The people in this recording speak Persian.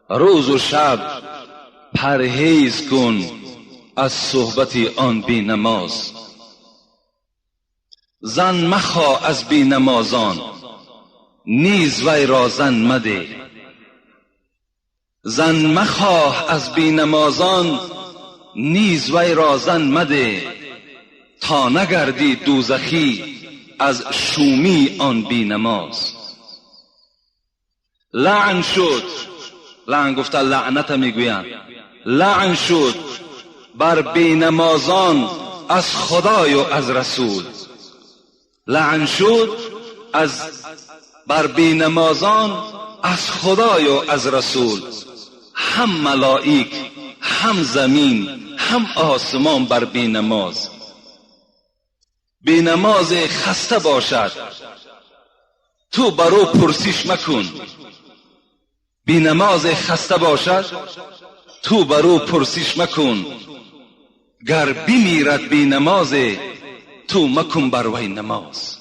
روز و شب پرهیز کن از صحبت آن بی نماز. زن مخواه از بی نمازان، نیز وی را زن مده. زن مخواه از بی نمازان، نیز وی را زن مده. تا نگردی دوزخی از شومی آن بی نماز. لعن شد، لعن گفته لعنت میگویند، لعن شد بر بی نمازان از خدای و از رسول. لعن شد بر بی نمازان از خدای و از رسول. هم ملائک، هم زمین، هم آسمان بر بی نماز. بی نماز خسته باشد تو برو پرسش مکن. بی نماز خسته باشد تو برو پرسش مکن. گر بمیرد بی نماز تو مکن بر وی نماز.